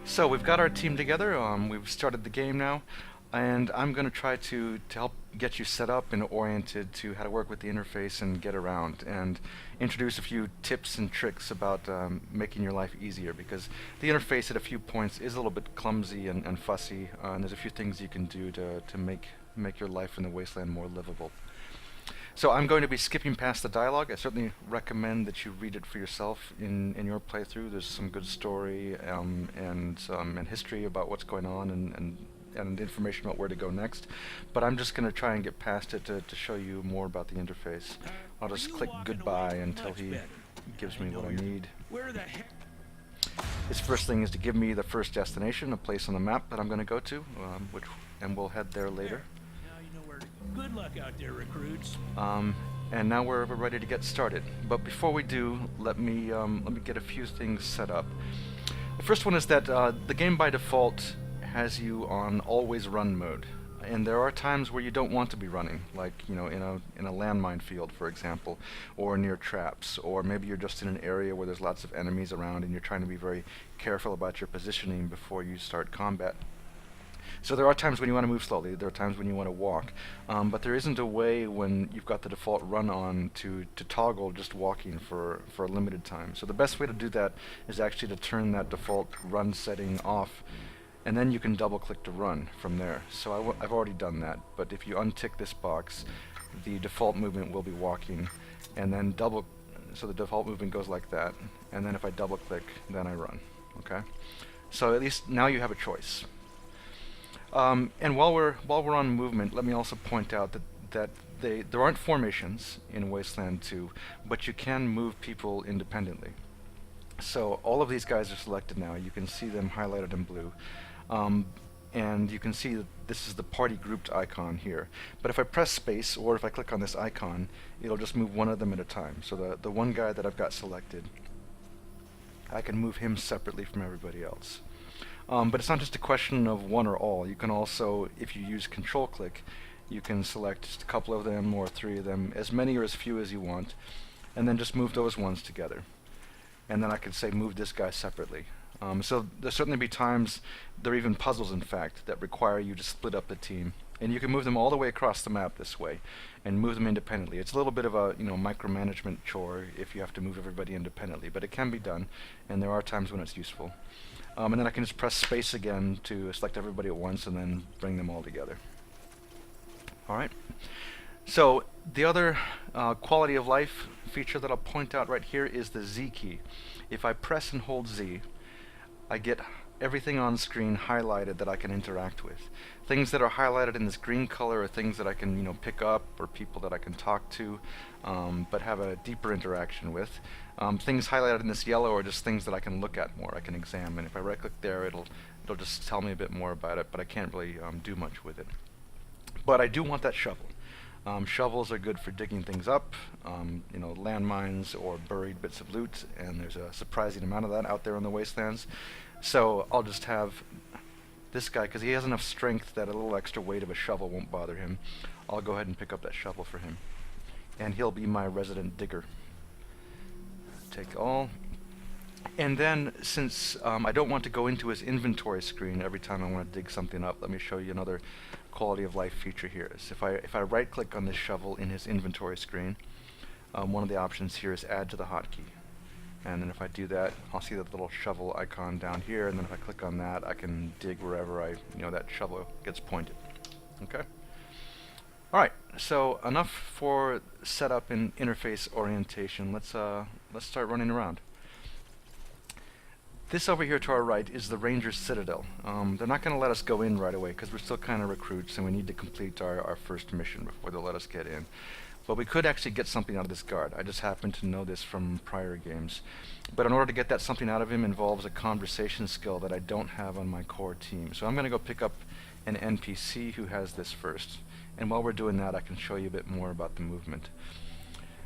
So we've got our team together. We've started the game now, and I'm going to try to help get you set up and oriented to how to work with the interface and get around, and introduce a few tips and tricks about making your life easier. Because the interface at a few points is a little bit clumsy and fussy, and there's a few things you can do to make your life in the Wasteland more livable. So I'm going to be skipping past the dialogue. I certainly recommend that you read it for yourself in your playthrough. There's some good story and history about what's going on and information about where to go next. But I'm just going to try and get past it to show you more about the interface. I'll just click goodbye until he gives me what I need. Where the heck? His first thing is to give me the first destination, a place on the map that I'm going to go to, and we'll head there later. Now you know where to go. Good luck out there, recruits. And now we're ready to get started. But before we do, let me get a few things set up. The first one is that the game by default has you on always run mode, and there are times where you don't want to be running, like in a landmine field, for example, or near traps, or maybe you're just in an area where there's lots of enemies around and you're trying to be very careful about your positioning before you start combat. So there are times when you want to move slowly, there are times when you want to walk, but there isn't a way when you've got the default run on to toggle just walking for a limited time. So the best way to do that is actually to turn that default run setting off, and then you can double click to run from there. So I've already done that, but if you untick this box, the default movement will be walking, and then so the default movement goes like that, and then if I double click, then I run. Okay? So at least now you have a choice. And while we're on movement, let me also point out that there aren't formations in Wasteland 2, but you can move people independently. So all of these guys are selected now. You can see them highlighted in blue, and you can see that this is the party grouped icon here. But if I press space, or if I click on this icon, it'll just move one of them at a time. So the one guy that I've got selected, I can move him separately from everybody else. But it's not just a question of one or all. You can also, if you use control click, you can select just a couple of them or three of them, as many or as few as you want, and then just move those ones together. And then I could say move this guy separately. So there'll certainly be times, there are even puzzles in fact, that require you to split up the team. And you can move them all the way across the map this way, and move them independently. It's a little bit of a micromanagement chore if you have to move everybody independently, but it can be done, and there are times when it's useful. And then I can just press space again to select everybody at once and then bring them all together. Alright. So the other quality of life feature that I'll point out right here is the Z key. If I press and hold Z, I get everything on screen highlighted that I can interact with. Things that are highlighted in this green color are things that I can pick up, or people that I can talk to, but have a deeper interaction with. Things highlighted in this yellow are just things that I can look at more, I can examine. If I right click there, it'll just tell me a bit more about it, but I can't really do much with it. But I do want that shovel. Shovels are good for digging things up, landmines or buried bits of loot, and there's a surprising amount of that out there in the Wastelands. So I'll just have this guy, because he has enough strength that a little extra weight of a shovel won't bother him. I'll go ahead and pick up that shovel for him. And he'll be my resident digger. Take all. And then, since I don't want to go into his inventory screen every time I want to dig something up, let me show you another quality of life feature here. So if I right click on this shovel in his inventory screen, one of the options here is add to the hotkey. And then if I do that, I'll see that little shovel icon down here, and then if I click on that, I can dig wherever that shovel gets pointed. Okay? Alright, so enough for setup and interface orientation. Let's start running around. This over here to our right is the Ranger's Citadel. They're not going to let us go in right away because we're still kind of recruits and we need to complete our first mission before they'll let us get in. But we could actually get something out of this guard. I just happen to know this from prior games. But in order to get that something out of him involves a conversation skill that I don't have on my core team. So I'm going to go pick up an NPC who has this first. And while we're doing that, I can show you a bit more about the movement.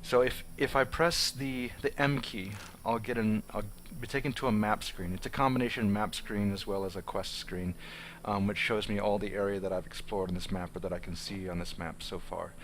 So if I press the M key, I'll be taken to a map screen. It's a combination map screen as well as a quest screen, which shows me all the area that I've explored in this map or that I can see on this map so far.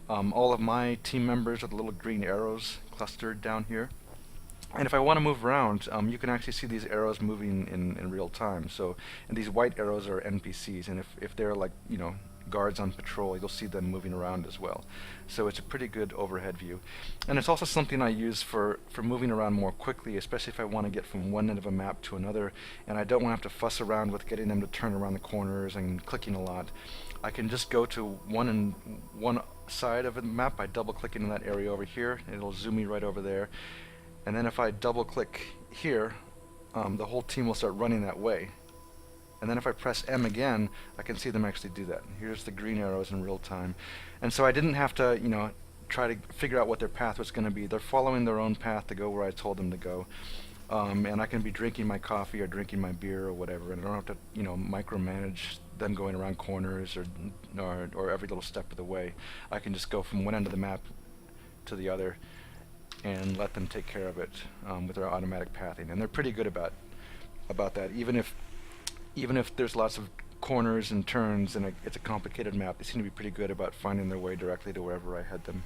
All of my team members are the little green arrows clustered down here. And if I want to move around, you can actually see these arrows moving in real time. So, and these white arrows are NPCs, and if they're like, guards on patrol, you'll see them moving around as well. So it's a pretty good overhead view. And it's also something I use for moving around more quickly, especially if I want to get from one end of a map to another, and I don't want to have to fuss around with getting them to turn around the corners and clicking a lot. I can just go to one side of the map by double-clicking in that area over here, and it'll zoom me right over there. And then if I double-click here, the whole team will start running that way. And then if I press M again, I can see them actually do that. Here's the green arrows in real time. And so I didn't have to, try to figure out what their path was going to be. They're following their own path to go where I told them to go. And I can be drinking my coffee or drinking my beer or whatever, and I don't have to, micromanage them going around corners or every little step of the way. I can just go from one end of the map to the other and let them take care of it with their automatic pathing. And they're pretty good about that. Even if there's lots of corners and turns and it's a complicated map, they seem to be pretty good about finding their way directly to wherever I head them,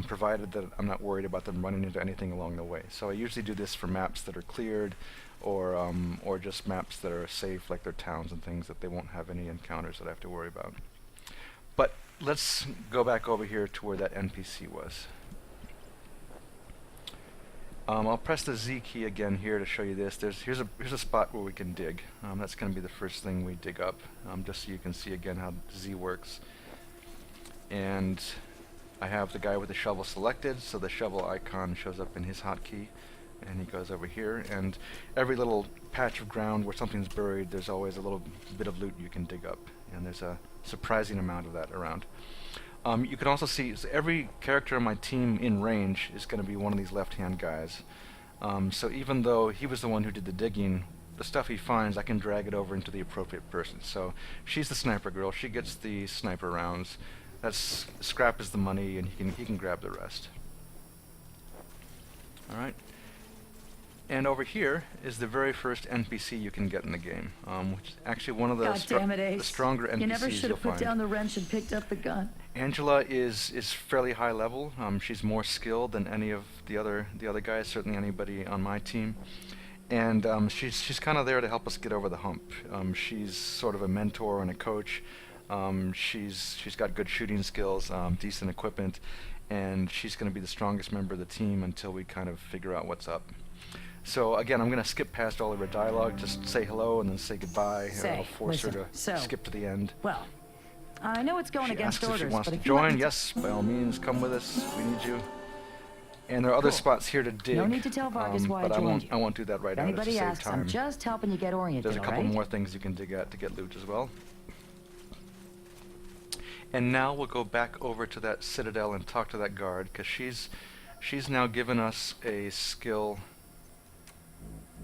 provided that I'm not worried about them running into anything along the way. So I usually do this for maps that are cleared, or just maps that are safe, like their towns and things that they won't have any encounters that I have to worry about. But let's go back over here to where that NPC was. I'll press the Z key again here to show you this. Here's a spot where we can dig. That's going to be the first thing we dig up, just so you can see again how Z works. And I have the guy with the shovel selected, so the shovel icon shows up in his hotkey, and he goes over here. And every little patch of ground where something's buried, there's always a little bit of loot you can dig up, and there's a surprising amount of that around. You can also see every character on my team in range is going to be one of these left-hand guys. So even though he was the one who did the digging, the stuff he finds, I can drag it over into the appropriate person. So she's the sniper girl. She gets the sniper rounds. Scrap is the money, and he can grab the rest. All right. And over here is the very first NPC you can get in the game, which is actually one of the, the stronger NPCs you never should have put down the wrench and picked up the gun. Angela is fairly high level. She's more skilled than any of the other guys, certainly anybody on my team. And she's kind of there to help us get over the hump. She's sort of a mentor and a coach. She's got good shooting skills, decent equipment, and she's going to be the strongest member of the team until we kind of figure out what's up. So again, I'm going to skip past all of her dialogue, just say hello and then say goodbye, and I'll force her to skip to the end. Well, I know it's going against orders, she wants but to if join, yes, by all means, come with us. We need you. And there are other spots here to dig. No need to tell Vargas why I joined you. I won't do that right now. Anybody asks, I'm just helping you get oriented. There's a couple more things you can dig at to get loot as well. And now we'll go back over to that citadel and talk to that guard, because she's now given us a skill.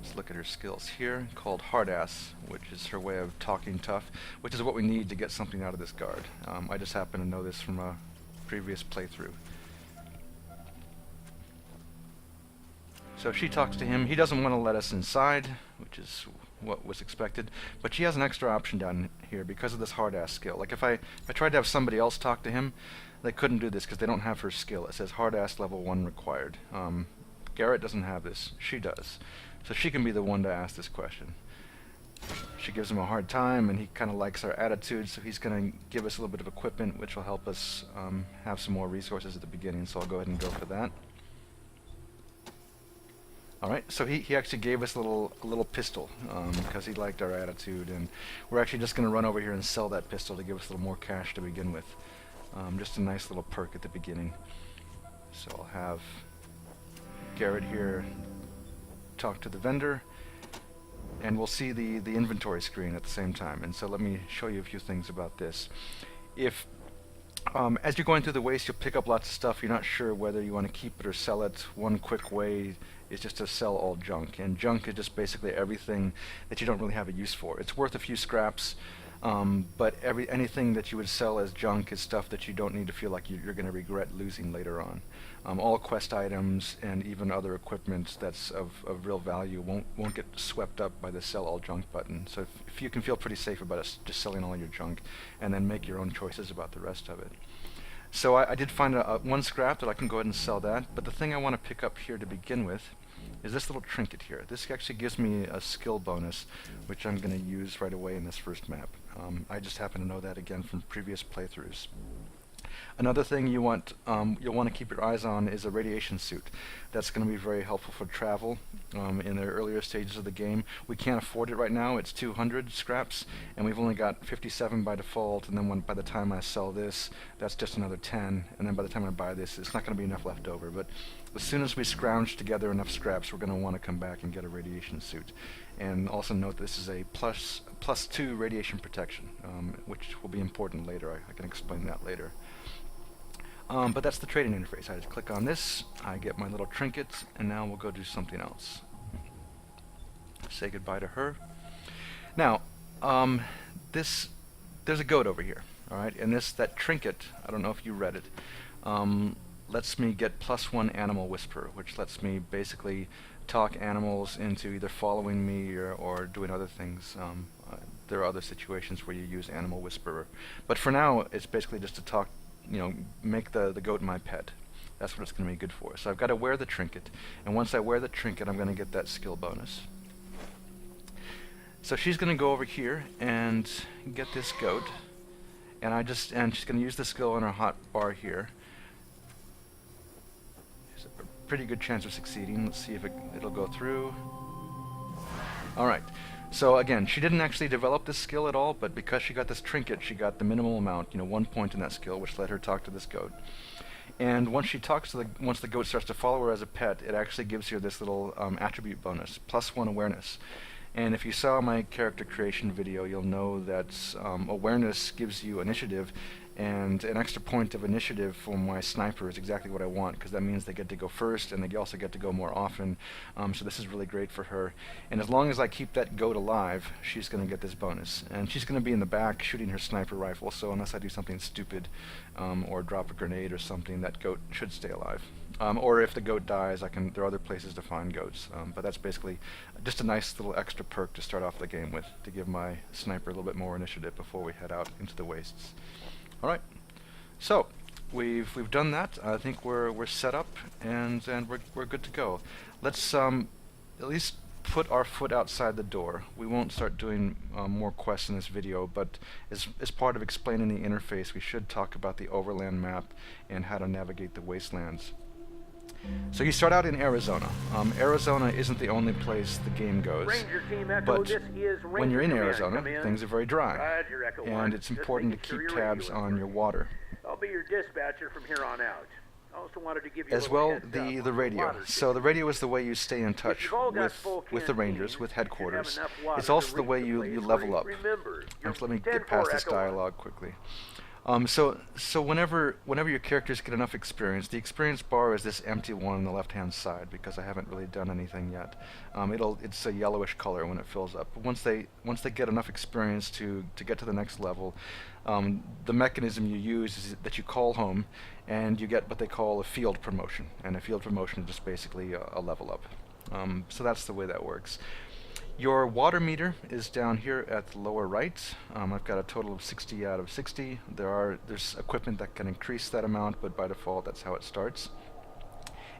Let's look at her skills here, called Hard Ass, which is her way of talking tough, which is what we need to get something out of this guard. I just happen to know this from a previous playthrough. So she talks to him. He doesn't want to let us inside, which is what was expected, but she has an extra option down here because of this Hard Ass skill. Like if I tried to have somebody else talk to him, they couldn't do this because they don't have her skill. It says Hard Ass level 1 required. Garrett doesn't have this. She does. So she can be the one to ask this question. She gives him a hard time, and he kind of likes our attitude, so he's going to give us a little bit of equipment, which will help us have some more resources at the beginning, so I'll go ahead and go for that. Alright, so he actually gave us a little pistol, because he liked our attitude, and we're actually just going to run over here and sell that pistol to give us a little more cash to begin with. Just a nice little perk at the beginning. So I'll have Garrett here talk to the vendor, and we'll see the inventory screen at the same time. And so let me show you a few things about this. If as you're going through the waste, you'll pick up lots of stuff. You're not sure whether you want to keep it or sell it. One quick way is just to sell all junk, and junk is just basically everything that you don't really have a use for. It's worth a few scraps, but anything that you would sell as junk is stuff that you don't need to feel like you're going to regret losing later on. All quest items and even other equipment that's of real value won't get swept up by the sell all junk button. So if you can feel pretty safe about it, just selling all your junk, and then make your own choices about the rest of it. So I did find one scrap that I can go ahead and sell that, but the thing I want to pick up here to begin with is this little trinket here. This actually gives me a skill bonus, which I'm going to use right away in this first map. I just happen to know that again from previous playthroughs. Another thing you'll want to keep your eyes on is a radiation suit. That's going to be very helpful for travel in the earlier stages of the game. We can't afford it right now. It's 200 scraps, and we've only got 57 by default. And then by the time I sell this, that's just another 10. And then by the time I buy this, it's not going to be enough left over. But as soon as we scrounge together enough scraps, we're going to want to come back and get a radiation suit. And also note this is a plus 2 radiation protection, which will be important later. I can explain that later. But that's the trading interface. I just click on this, I get my little trinkets, and now we'll go do something else. Say goodbye to her. Now, there's a goat over here, alright? And that trinket, I don't know if you read it, lets me get +1 animal whisper, which lets me basically talk animals into either following me or doing other things. There are other situations where you use animal whisperer. But for now, it's basically just to talk, make the goat my pet. That's what it's going to be good for. So I've got to wear the trinket, and once I wear the trinket, I'm going to get that skill bonus. So she's going to go over here and get this goat, and she's going to use the skill on her hot bar here. There's a pretty good chance of succeeding. Let's see if it'll go through. All right. So again, she didn't actually develop this skill at all, but because she got this trinket, she got the minimal amount, 1 point in that skill, which let her talk to this goat. And once the goat starts to follow her as a pet, it actually gives her this little attribute bonus, +1 awareness. And if you saw my character creation video, you'll know that awareness gives you initiative, and an extra point of initiative for my sniper is exactly what I want, because that means they get to go first, and they also get to go more often. So this is really great for her. And as long as I keep that goat alive, she's going to get this bonus. And she's going to be in the back shooting her sniper rifle, so unless I do something stupid or drop a grenade or something, that goat should stay alive. Or if the goat dies, there are other places to find goats. But that's basically just a nice little extra perk to start off the game with, to give my sniper a little bit more initiative before we head out into the wastes. All right, so we've done that. I think we're set up and we're good to go. Let's at least put our foot outside the door. We won't start doing more quests in this video, but as part of explaining the interface, we should talk about the overland map and how to navigate the wastelands. So you start out in Arizona. Arizona isn't the only place the game goes, but when you're in Arizona, things are very dry, and it's important to keep tabs on your water. I'll be your dispatcher from here on out. I also wanted to give you as well the radio. So the radio is the way you stay in touch with the Rangers, with headquarters. It's also the way you level up. Let me get past this dialogue quickly. So whenever your characters get enough experience, the experience bar is this empty one on the left-hand side, because I haven't really done anything yet. It's a yellowish color when it fills up. But once they get enough experience to get to the next level, the mechanism you use is that you call home, and you get what they call a field promotion. And a field promotion is just basically a level up. So that's the way that works. Your water meter is down here at the lower right. I've got a total of 60 out of 60. There's equipment that can increase that amount, but by default that's how it starts.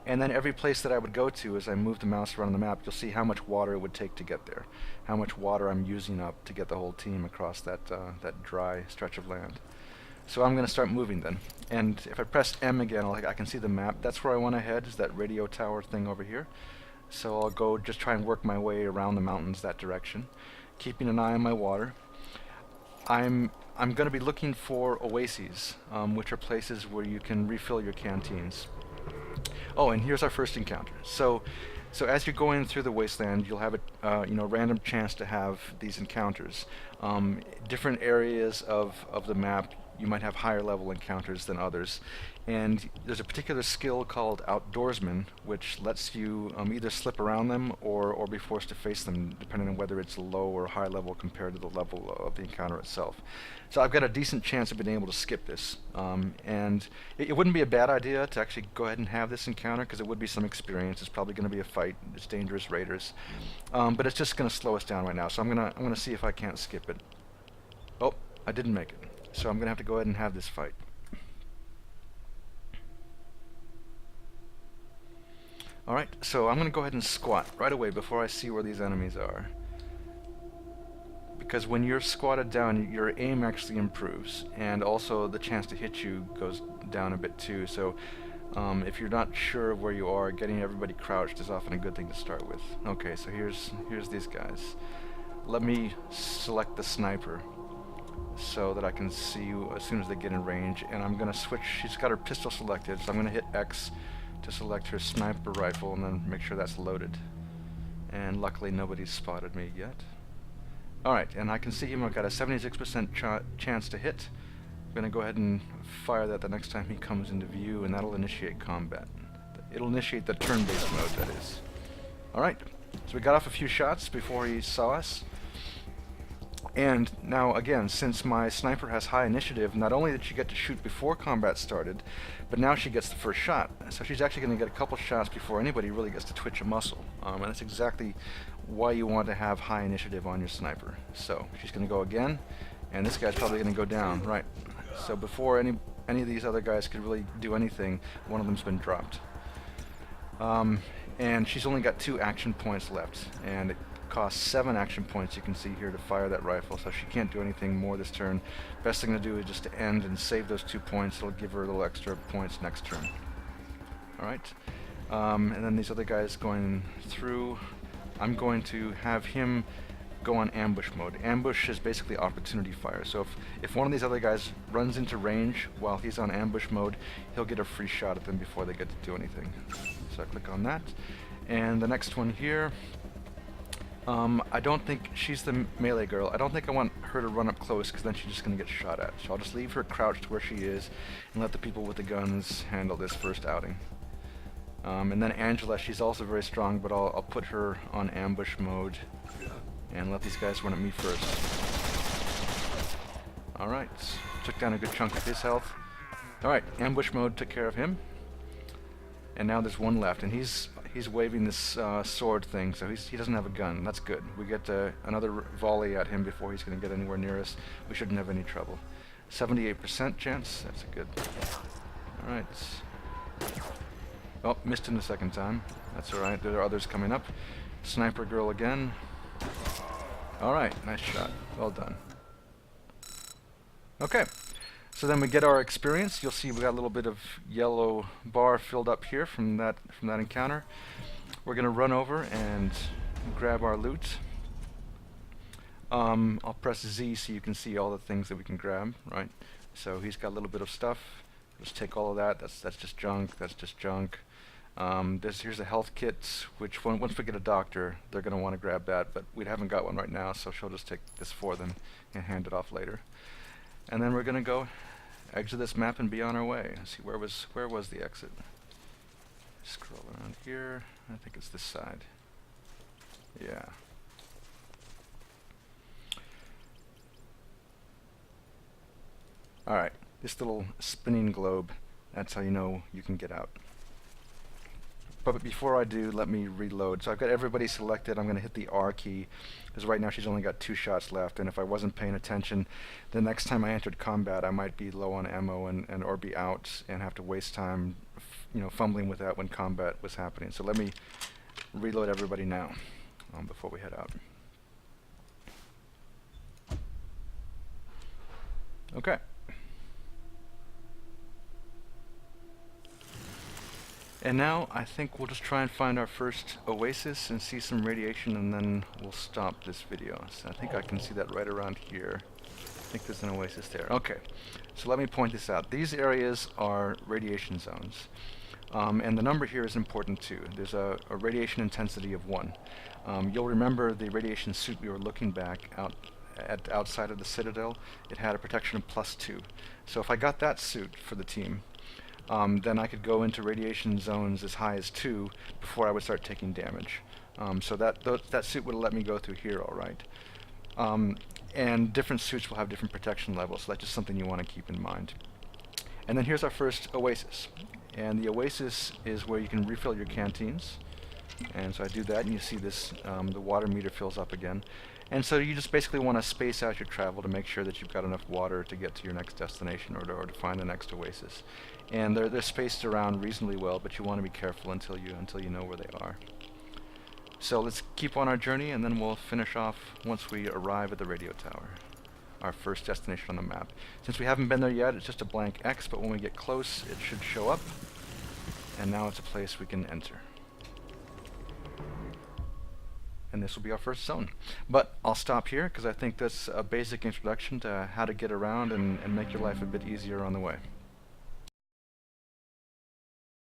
And then every place that I would go to, as I move the mouse around the map, you'll see how much water it would take to get there, how much water I'm using up to get the whole team across that dry stretch of land. So I'm going to start moving then. And if I press M again, I can see the map. That's where I want to head, is that radio tower thing over here. So I'll go just try and work my way around the mountains that direction, keeping an eye on my water. I'm going to be looking for oases, which are places where you can refill your canteens. Oh, and here's our first encounter. So as you're going through the wasteland, you'll have a random chance to have these encounters. Different areas of the map, you might have higher level encounters than others. And there's a particular skill called Outdoorsman, which lets you either slip around them or be forced to face them, depending on whether it's low or high level compared to the level of the encounter itself. So I've got a decent chance of being able to skip this. And it wouldn't be a bad idea to actually go ahead and have this encounter, because it would be some experience. It's probably going to be a fight. It's dangerous raiders. But it's just going to slow us down right now. So I'm gonna see if I can't skip it. Oh, I didn't make it. So I'm going to have to go ahead and have this fight. Alright, so I'm going to go ahead and squat right away before I see where these enemies are. Because when you're squatted down, your aim actually improves, and also the chance to hit you goes down a bit too. So if you're not sure of where you are, getting everybody crouched is often a good thing to start with. Okay, so here's these guys. Let me select the sniper so that I can see you as soon as they get in range, and I'm gonna switch. She's got her pistol selected, so I'm gonna hit X to select her sniper rifle and then make sure that's loaded. And luckily nobody's spotted me yet. Alright, and I can see him. I've got a 76% chance to hit. I'm gonna go ahead and fire that the next time he comes into view, and that'll initiate combat. It'll initiate the turn-based mode, that is. Alright, so we got off a few shots before he saw us. And now, again, since my sniper has high initiative, not only did she get to shoot before combat started, but now she gets the first shot. So she's actually going to get a couple shots before anybody really gets to twitch a muscle. And that's exactly why you want to have high initiative on your sniper. So she's going to go again, and this guy's probably going to go down. Right. So before any of these other guys could really do anything, one of them's been dropped. And she's only got 2 action points left, and it costs 7 action points, you can see here, to fire that rifle, so she can't do anything more this turn. Best thing to do is just to end and save those 2 points. It'll give her a little extra points next turn. Alright, and then these other guys going through, I'm going to have him go on ambush mode. Ambush is basically opportunity fire, so if one of these other guys runs into range while he's on ambush mode, he'll get a free shot at them before they get to do anything. So I click on that, and the next one here, I don't think she's the melee girl. I don't think I want her to run up close, because then she's just going to get shot at. So I'll just leave her crouched where she is and let the people with the guns handle this first outing. And then Angela, she's also very strong, but I'll put her on ambush mode and let these guys run at me first. Alright, took down a good chunk of his health. Alright, ambush mode took care of him. And now there's one left, and he's waving this sword thing, so he doesn't have a gun. That's good. We get another volley at him before he's going to get anywhere near us. We shouldn't have any trouble. 78% chance. That's a good. Alright. Oh, missed him the second time. That's alright. There are others coming up. Sniper girl again. Alright, nice shot. Well done. Okay. So then we get our experience. You'll see we got a little bit of yellow bar filled up here from that encounter. We're gonna run over and grab our loot. I'll press Z so you can see all the things that we can grab. Right. So he's got a little bit of stuff. Just take all of that. That's just junk. That's just junk. Here's a health kit, which once we get a doctor, they're gonna want to grab that. But we haven't got one right now, so she'll just take this for them and hand it off later. And then we're gonna go exit this map and be on our way. Let's see, where was the exit? Scroll around here. I think it's this side. Yeah. Alright, this little spinning globe, that's how you know you can get out. But before I do, let me reload. So I've got everybody selected. I'm going to hit the R key, because right now she's only got 2 shots left, and if I wasn't paying attention, the next time I entered combat, I might be low on ammo and or be out and have to waste time, fumbling with that when combat was happening. So let me reload everybody now before we head out. Okay. And now I think we'll just try and find our first oasis and see some radiation, and then we'll stop this video. So I think I can see that right around here. I think there's an oasis there. Okay, so let me point this out. These areas are radiation zones. And the number here is important too. There's a radiation intensity of 1. You'll remember the radiation suit we were looking back outside of the Citadel. It had a protection of +2. So if I got that suit for the team, then I could go into radiation zones as high as 2 before I would start taking damage. So that suit would let me go through here all right. And different suits will have different protection levels, so that's just something you want to keep in mind. And then here's our first oasis. And the oasis is where you can refill your canteens. And so I do that, and you see this, the water meter fills up again. And so you just basically want to space out your travel to make sure that you've got enough water to get to your next destination, or to find the next oasis. And they're spaced around reasonably well, but you want to be careful until you know where they are. So let's keep on our journey, and then we'll finish off once we arrive at the radio tower, our first destination on the map. Since we haven't been there yet, it's just a blank X, but when we get close, it should show up. And now it's a place we can enter. And this will be our first zone. But I'll stop here because I think that's a basic introduction to how to get around and make your life a bit easier on the way.